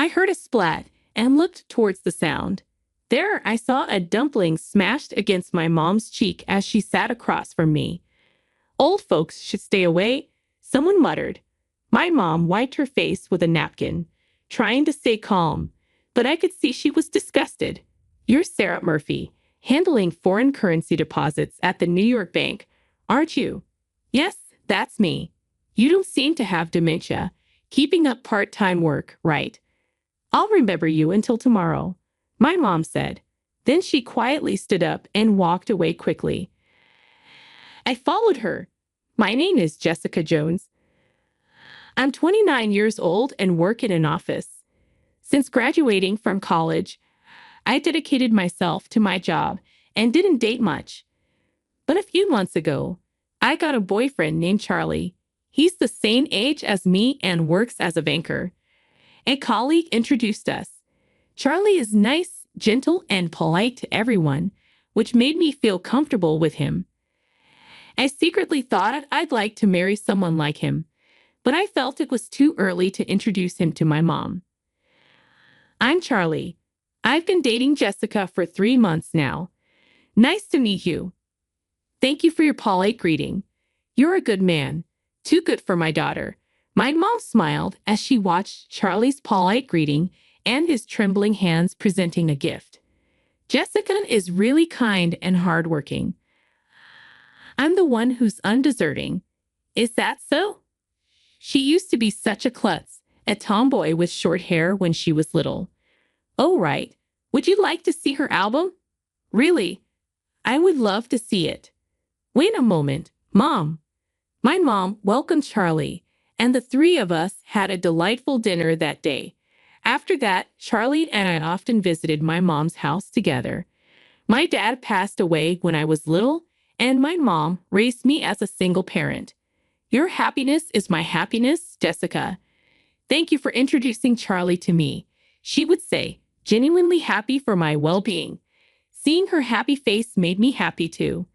I heard a splat and looked towards the sound. There, I saw a dumpling smashed against my mom's cheek as she sat across from me. Old folks should stay away, someone muttered. My mom wiped her face with a napkin, trying to stay calm, but I could see she was disgusted. You're Sarah Murphy, handling foreign currency deposits at the New York bank, aren't you? Yes, that's me. You don't seem to have dementia. Keeping up part-time work, right? I'll remember you until tomorrow, my mom said. Then she quietly stood up and walked away quickly. I followed her. My name is Jessica Jones. I'm 29 years old and work in an office. Since graduating from college, I dedicated myself to my job and didn't date much. But a few months ago, I got a boyfriend named Charlie. He's the same age as me and works as a banker. A colleague introduced us. Charlie is nice, gentle, and polite to everyone, which made me feel comfortable with him. I secretly thought I'd like to marry someone like him, but I felt it was too early to introduce him to my mom. I'm Charlie. I've been dating Jessica for 3 months now. Nice to meet you. Thank you for your polite greeting. You're a good man. Too good for my daughter. My mom smiled as she watched Charlie's polite greeting and his trembling hands presenting a gift. Jessica is really kind and hardworking. I'm the one who's undeserving. Is that so? She used to be such a klutz, a tomboy with short hair when she was little. Oh, right. Would you like to see her album? Really? I would love to see it. Wait a moment, Mom. My mom welcomed Charlie, and the three of us had a delightful dinner that day. After that, Charlie and I often visited my mom's house together. My dad passed away when I was little, and my mom raised me as a single parent. Your happiness is my happiness, Jessica. Thank you for introducing Charlie to me, she would say, genuinely happy for my well-being. Seeing her happy face made me happy too.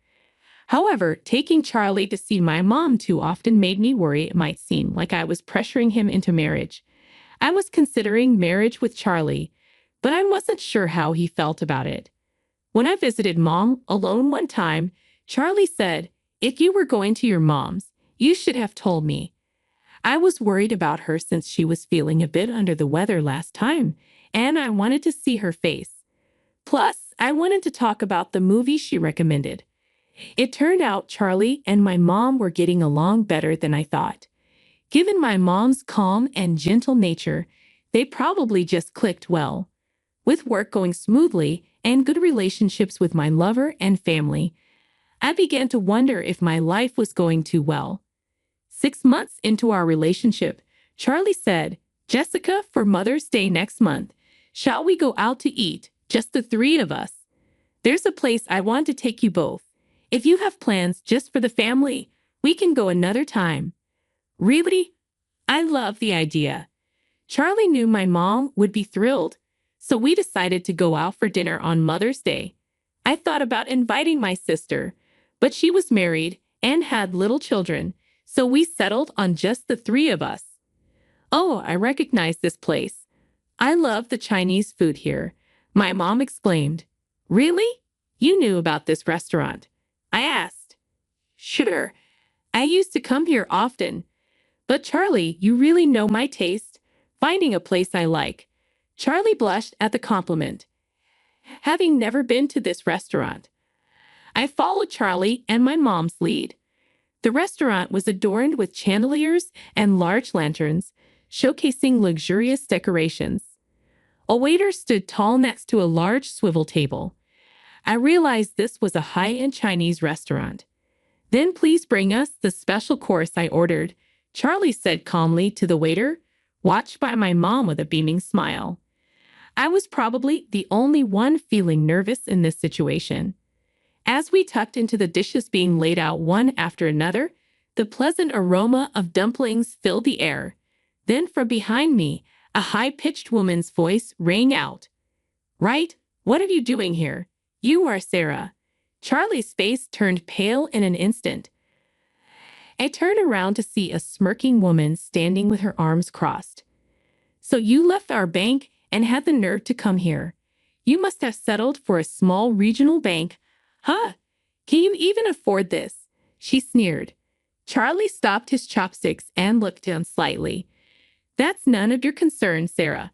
However, taking Charlie to see my mom too often made me worry it might seem like I was pressuring him into marriage. I was considering marriage with Charlie, but I wasn't sure how he felt about it. When I visited Mom alone one time, Charlie said, "If you were going to your mom's, you should have told me." I was worried about her since she was feeling a bit under the weather last time, and I wanted to see her face. Plus, I wanted to talk about the movie she recommended. It turned out Charlie and my mom were getting along better than I thought. Given my mom's calm and gentle nature, they probably just clicked well. With work going smoothly and good relationships with my lover and family, I began to wonder if my life was going too well. 6 months into our relationship, Charlie said, "Jessica, for Mother's Day next month, shall we go out to eat, just the three of us? There's a place I want to take you both. If you have plans just for the family, we can go another time." Really? I love the idea. Charlie knew my mom would be thrilled, so we decided to go out for dinner on Mother's Day. I thought about inviting my sister, but she was married and had little children, so we settled on just the three of us. Oh, I recognize this place. I love the Chinese food here, my mom exclaimed. Really? You knew about this restaurant? I asked. Sure. I used to come here often. But Charlie, you really know my taste, finding a place I like. Charlie blushed at the compliment. Having never been to this restaurant, I followed Charlie and my mom's lead. The restaurant was adorned with chandeliers and large lanterns, showcasing luxurious decorations. A waiter stood tall next to a large swivel table. I realized this was a high-end Chinese restaurant. Then please bring us the special course I ordered, Charlie said calmly to the waiter, watched by my mom with a beaming smile. I was probably the only one feeling nervous in this situation. As we tucked into the dishes being laid out one after another, the pleasant aroma of dumplings filled the air. Then from behind me, a high-pitched woman's voice rang out. Right? What are you doing here? You are Sarah. Charlie's face turned pale in an instant. I turned around to see a smirking woman standing with her arms crossed. So you left our bank and had the nerve to come here. You must have settled for a small regional bank. Huh? Can you even afford this? She sneered. Charlie stopped his chopsticks and looked down slightly. That's none of your concern, Sarah.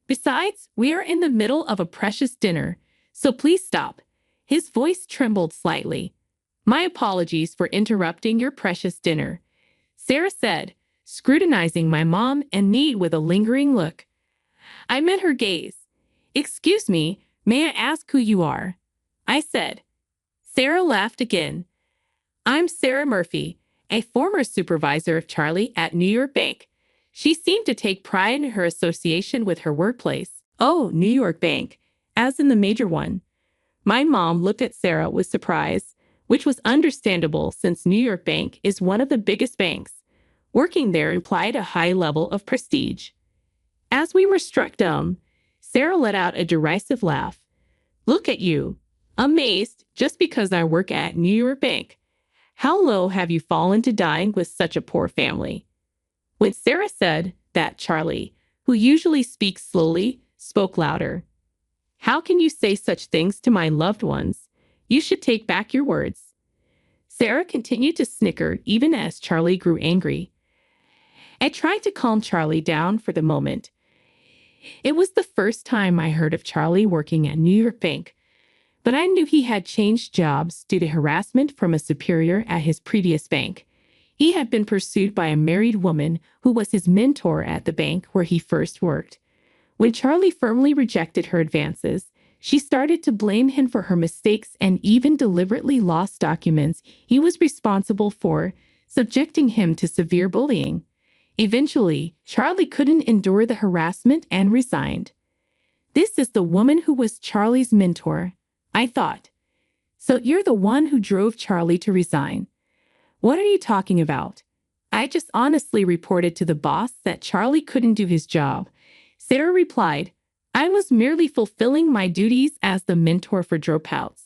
Besides, we are in the middle of a precious dinner, so please stop. His voice trembled slightly. My apologies for interrupting your precious dinner, Sarah said, scrutinizing my mom and me with a lingering look. I met her gaze. Excuse me, may I ask who you are? I said. Sarah laughed again. I'm Sarah Murphy, a former supervisor of Charlie at New York Bank. She seemed to take pride in her association with her workplace. Oh, New York Bank, as in the major one. My mom looked at Sarah with surprise, which was understandable since New York Bank is one of the biggest banks. Working there implied a high level of prestige. As we were struck dumb, Sarah let out a derisive laugh. Look at you, amazed just because I work at New York Bank. How low have you fallen to dying with such a poor family? When Sarah said that, Charlie, who usually speaks slowly, spoke louder. How can you say such things to my loved ones? You should take back your words. Sarah continued to snicker even as Charlie grew angry. I tried to calm Charlie down for the moment. It was the first time I heard of Charlie working at New York Bank, but I knew he had changed jobs due to harassment from a superior at his previous bank. He had been pursued by a married woman who was his mentor at the bank where he first worked. When Charlie firmly rejected her advances, she started to blame him for her mistakes and even deliberately lost documents he was responsible for, subjecting him to severe bullying. Eventually, Charlie couldn't endure the harassment and resigned. This is the woman who was Charlie's mentor, I thought. So you're the one who drove Charlie to resign. What are you talking about? I just honestly reported to the boss that Charlie couldn't do his job. Sarah replied, I was merely fulfilling my duties as the mentor for dropouts.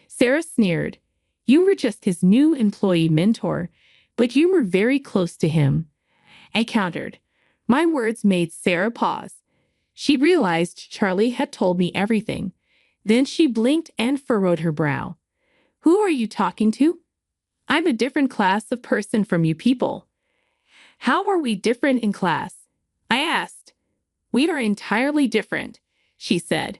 Sarah sneered. You were just his new employee mentor, but you were very close to him. I countered. My words made Sarah pause. She realized Charlie had told me everything. Then she blinked and furrowed her brow. Who are you talking to? I'm a different class of person from you people. How are we different in class? I asked. We are entirely different, she said.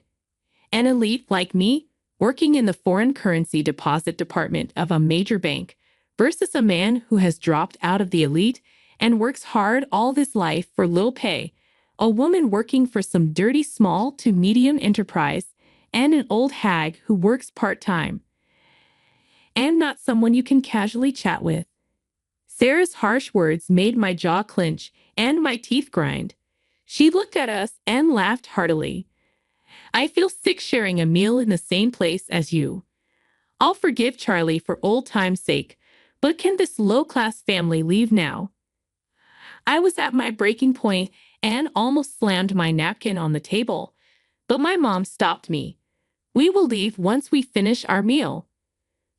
An elite like me, working in the foreign currency deposit department of a major bank, versus a man who has dropped out of the elite and works hard all his life for low pay, a woman working for some dirty small to medium enterprise, and an old hag who works part-time. And not someone you can casually chat with. Sarah's harsh words made my jaw clench and my teeth grind. She looked at us and laughed heartily. I feel sick sharing a meal in the same place as you. I'll forgive Charlie for old time's sake, but can this low-class family leave now? I was at my breaking point and almost slammed my napkin on the table, but my mom stopped me. We will leave once we finish our meal.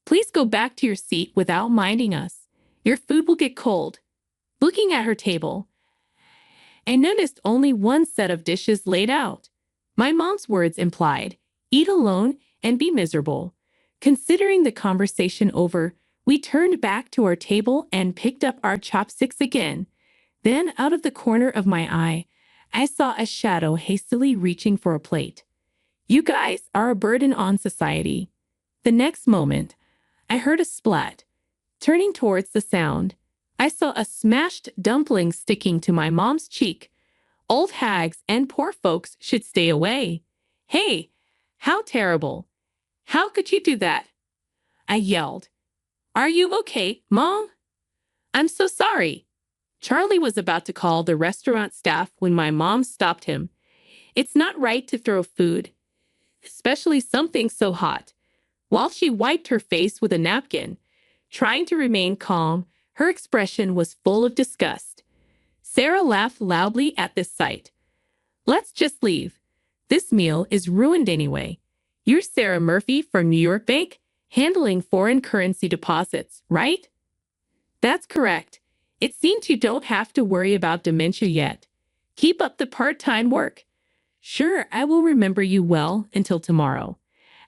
Please go back to your seat without minding us. Your food will get cold. Looking at her table, I noticed only one set of dishes laid out. My mom's words implied, eat alone and be miserable. Considering the conversation over, we turned back to our table and picked up our chopsticks again. Then, out of the corner of my eye, I saw a shadow hastily reaching for a plate. You guys are a burden on society. The next moment, I heard a splat. Turning towards the sound, I saw a smashed dumpling sticking to my mom's cheek. Old hags and poor folks should stay away. Hey, how terrible. How could you do that? I yelled. Are you okay, Mom? I'm so sorry. Charlie was about to call the restaurant staff when my mom stopped him. It's not right to throw food, especially something so hot. While she wiped her face with a napkin, trying to remain calm, her expression was full of disgust. Sarah laughed loudly at this sight. Let's just leave. This meal is ruined anyway. You're Sarah Murphy from New York Bank, handling foreign currency deposits, right? That's correct. It seems you don't have to worry about dementia yet. Keep up the part-time work. Sure, I will remember you well until tomorrow.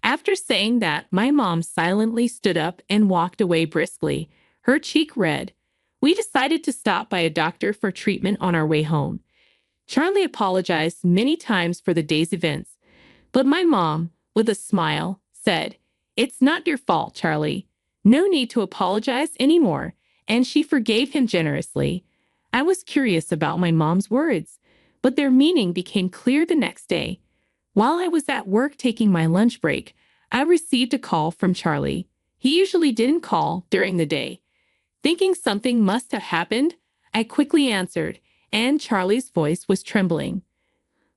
After saying that, my mom silently stood up and walked away briskly, her cheek red. We decided to stop by a doctor for treatment on our way home. Charlie apologized many times for the day's events, but my mom, with a smile, said, "It's not your fault, Charlie. No need to apologize anymore," and she forgave him generously. I was curious about my mom's words, but their meaning became clear the next day. While I was at work taking my lunch break, I received a call from Charlie. He usually didn't call during the day. Thinking something must have happened, I quickly answered, and Charlie's voice was trembling.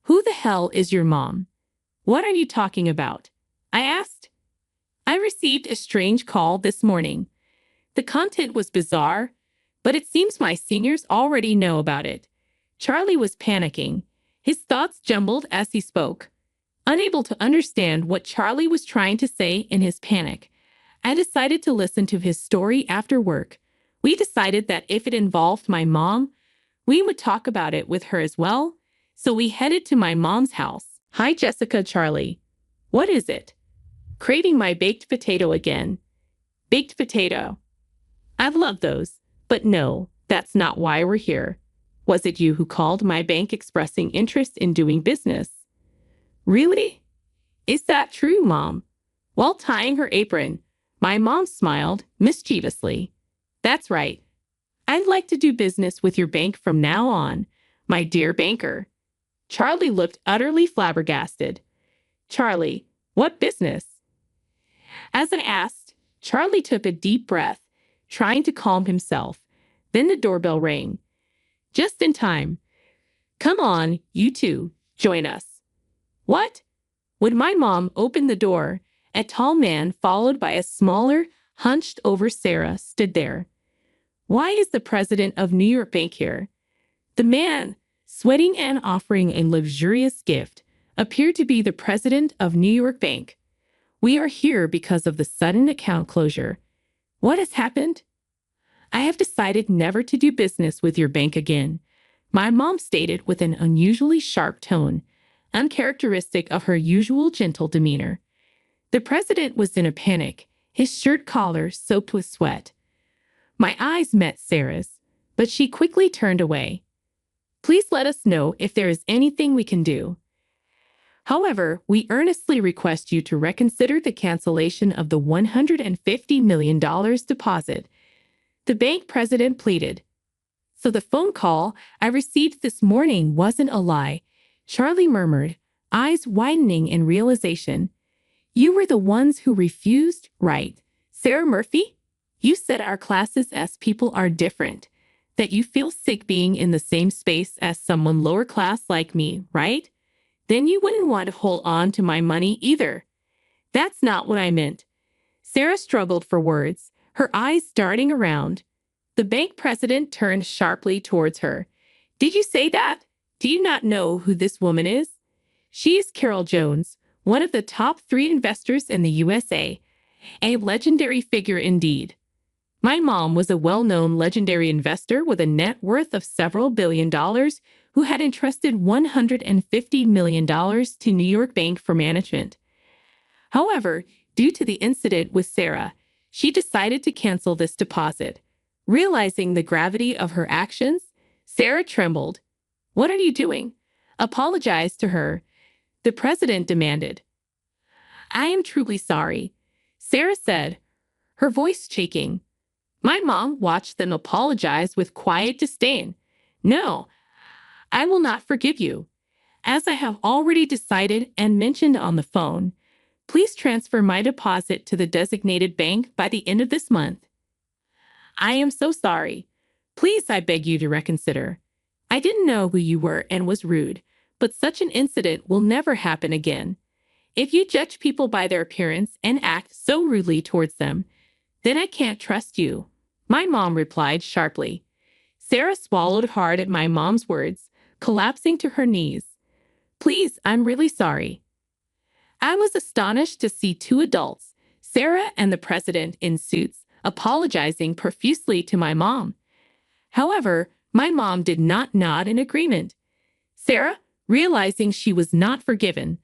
"Who the hell is your mom? What are you talking about?" I asked. "I received a strange call this morning. The content was bizarre, but it seems my seniors already know about it." Charlie was panicking. His thoughts jumbled as he spoke. Unable to understand what Charlie was trying to say in his panic, I decided to listen to his story after work. We decided that if it involved my mom, we would talk about it with her as well, so we headed to my mom's house. "Hi, Jessica." "Charlie, what is it?" "Craving my baked potato again." "Baked potato? I love those, but no, that's not why we're here. Was it you who called my bank expressing interest in doing business?" "Really? Is that true, Mom?" While tying her apron, my mom smiled mischievously. "That's right. I'd like to do business with your bank from now on, my dear banker." Charlie looked utterly flabbergasted. "Charlie, what business?" As I asked, Charlie took a deep breath, trying to calm himself. Then the doorbell rang. Just in time. "Come on, you two, join us." "What?" When my mom opened the door, a tall man followed by a smaller, hunched-over Sarah stood there. "Why is the president of New York Bank here?" The man, sweating and offering a luxurious gift, appeared to be the president of New York Bank. "We are here because of the sudden account closure." "What has happened?" "I have decided never to do business with your bank again," my mom stated with an unusually sharp tone, uncharacteristic of her usual gentle demeanor. The president was in a panic, his shirt collar soaked with sweat. My eyes met Sarah's, but she quickly turned away. "Please let us know if there is anything we can do. However, we earnestly request you to reconsider the cancellation of the $150 million deposit," the bank president pleaded. "So the phone call I received this morning wasn't a lie," Charlie murmured, eyes widening in realization. "You were the ones who refused, right, Sarah Murphy? You said our classes as people are different, that you feel sick being in the same space as someone lower class like me, right? Then you wouldn't want to hold on to my money either." "That's not what I meant." Sarah struggled for words, her eyes darting around. The bank president turned sharply towards her. "Did you say that? Do you not know who this woman is? She is Carol Jones, one of the top 3 investors in the USA. A legendary figure indeed." My mom was a well-known legendary investor with a net worth of several $billions who had entrusted $150 million to New York Bank for management. However, due to the incident with Sarah, she decided to cancel this deposit. Realizing the gravity of her actions, Sarah trembled. "What are you doing? Apologize to her," the president demanded. "I am truly sorry," Sarah said, her voice shaking. My mom watched them apologize with quiet disdain. "No, I will not forgive you. As I have already decided and mentioned on the phone, please transfer my deposit to the designated bank by the end of this month." "I am so sorry. Please, I beg you to reconsider. I didn't know who you were and was rude, but such an incident will never happen again. If you judge people by their appearance and act so rudely towards them, then I can't trust you," my mom replied sharply. Sarah swallowed hard at my mom's words, collapsing to her knees. "Please, I'm really sorry." I was astonished to see 2 adults, Sarah and the president in suits, apologizing profusely to my mom. However, my mom did not nod in agreement. Sarah, realizing she was not forgiven,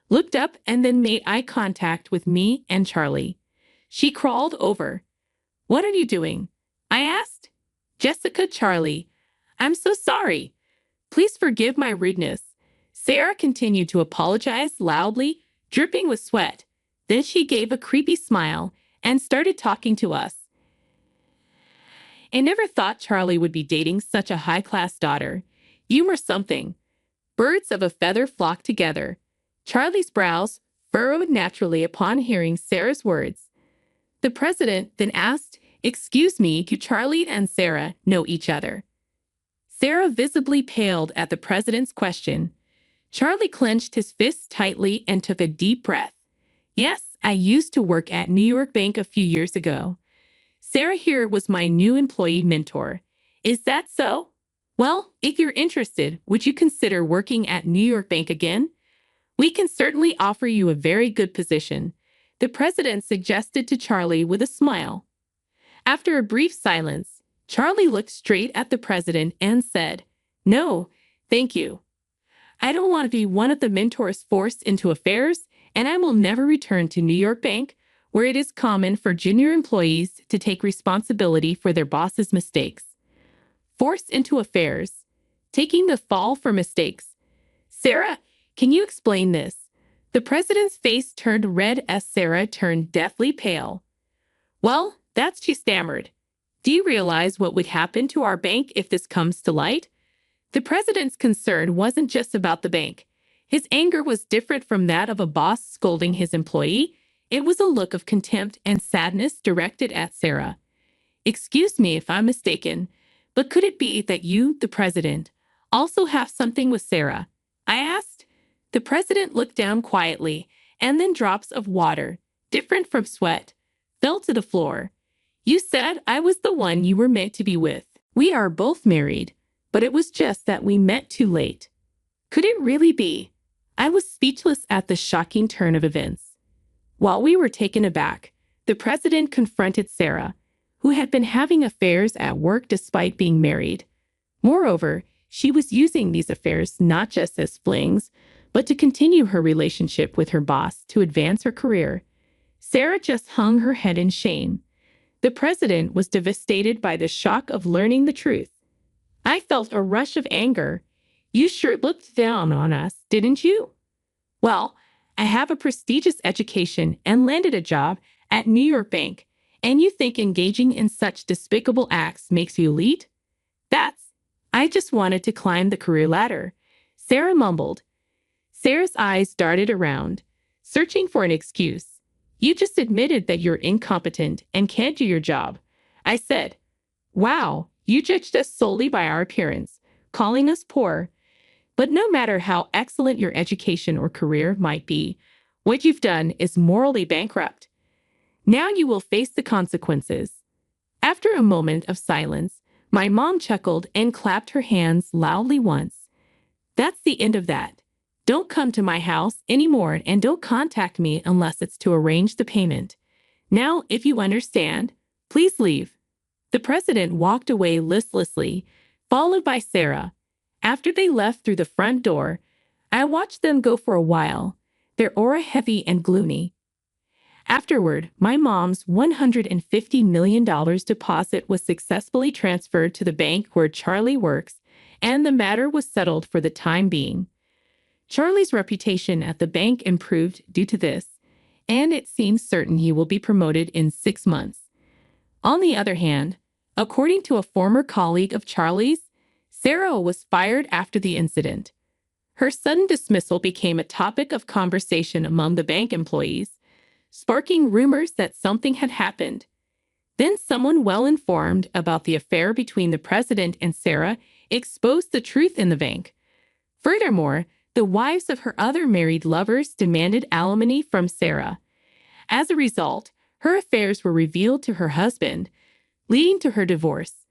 looked up and then made eye contact with me and Charlie. She crawled over. "What are you doing?" I asked. "Jessica, Charlie, I'm so sorry. Please forgive my rudeness." Sarah continued to apologize loudly, dripping with sweat. Then she gave a creepy smile and started talking to us. I never thought Charlie would be dating such a high-class daughter. You were something. Birds of a feather flocked together. Charlie's brows furrowed naturally upon hearing Sarah's words. The president then asked, "Excuse me, do Charlie and Sarah know each other?" Sarah visibly paled at the president's question. Charlie clenched his fists tightly and took a deep breath. "Yes, I used to work at New York Bank a few years ago. Sarah here was my new employee mentor." "Is that so? Well, if you're interested, would you consider working at New York Bank again? We can certainly offer you a very good position," the president suggested to Charlie with a smile. After a brief silence, Charlie looked straight at the president and said, "No, thank you. I don't want to be one of the mentors forced into affairs, and I will never return to New York Bank, where it is common for junior employees to take responsibility for their boss's mistakes." Forced into affairs, taking the fall for mistakes. "Sarah, can you explain this?" The president's face turned red as Sarah turned deathly pale. "Well, she stammered. "Do you realize what would happen to our bank if this comes to light?" The president's concern wasn't just about the bank. His anger was different from that of a boss scolding his employee. It was a look of contempt and sadness directed at Sarah. "Excuse me if I'm mistaken, but could it be that you, the president, also have something with Sarah?" I asked. The president looked down quietly, and then drops of water, different from sweat, fell to the floor. "You said I was the one you were meant to be with. We are both married, but it was just that we met too late." Could it really be? I was speechless at the shocking turn of events. While we were taken aback, the president confronted Sarah, who had been having affairs at work despite being married. Moreover, she was using these affairs not just as flings, but to continue her relationship with her boss to advance her career. Sarah just hung her head in shame. The president was devastated by the shock of learning the truth. I felt a rush of anger. "You sure looked down on us, didn't you? Well, I have a prestigious education and landed a job at New York Bank, and you think engaging in such despicable acts makes you elite? I just wanted to climb the career ladder," Sarah mumbled. Sarah's eyes darted around, searching for an excuse. "You just admitted that you're incompetent and can't do your job," I said. "Wow, you judged us solely by our appearance, calling us poor. But no matter how excellent your education or career might be, what you've done is morally bankrupt. Now you will face the consequences." After a moment of silence, my mom chuckled and clapped her hands loudly once. "That's the end of that. Don't come to my house anymore and don't contact me unless it's to arrange the payment. Now, if you understand, please leave." The president walked away listlessly, followed by Sarah. After they left through the front door, I watched them go for a while, their aura heavy and gloomy. Afterward, my mom's $150 million deposit was successfully transferred to the bank where Charlie works, and the matter was settled for the time being. Charlie's reputation at the bank improved due to this, and it seems certain he will be promoted in 6 months. On the other hand, according to a former colleague of Charlie's, Sarah was fired after the incident. Her sudden dismissal became a topic of conversation among the bank employees, sparking rumors that something had happened. Then someone well-informed about the affair between the president and Sarah exposed the truth in the bank. Furthermore, the wives of her other married lovers demanded alimony from Sarah. As a result, her affairs were revealed to her husband, leading to her divorce.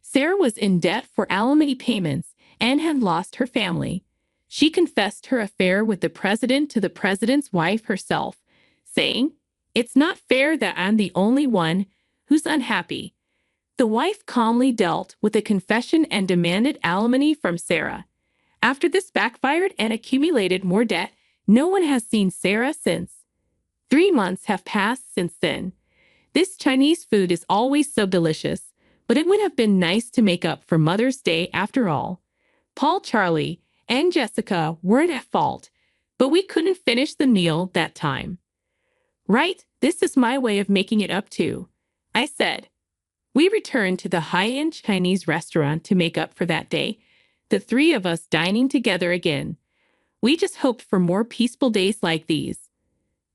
Sarah was in debt for alimony payments and had lost her family. She confessed her affair with the president to the president's wife herself, saying, "It's not fair that I'm the only one who's unhappy." The wife calmly dealt with the confession and demanded alimony from Sarah. After this backfired and accumulated more debt, no one has seen Sarah since. 3 months have passed since then. This Chinese food is always so delicious, but it would have been nice to make up for Mother's Day after all. Paul, Charlie, and Jessica weren't at fault, but we couldn't finish the meal that time. Right, this is my way of making it up too, I said. We returned to the high-end Chinese restaurant to make up for that day, the three of us dining together again. We just hoped for more peaceful days like these.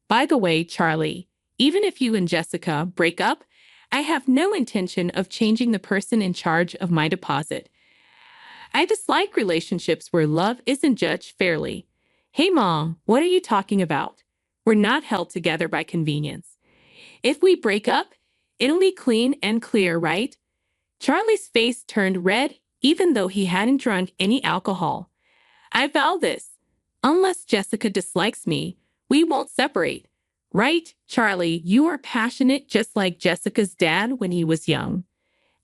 By the way, Charlie, even if you and Jessica break up, I have no intention of changing the person in charge of my deposit. I dislike relationships where love isn't judged fairly. Hey, Mom, what are you talking about? We're not held together by convenience. If we break up, it'll be clean and clear, right? Charlie's face turned red, even though he hadn't drunk any alcohol. I vow this. Unless Jessica dislikes me, we won't separate. Right, Charlie, you are passionate just like Jessica's dad when he was young.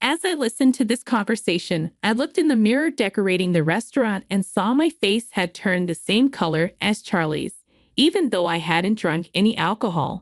As I listened to this conversation, I looked in the mirror decorating the restaurant and saw my face had turned the same color as Charlie's, even though I hadn't drunk any alcohol.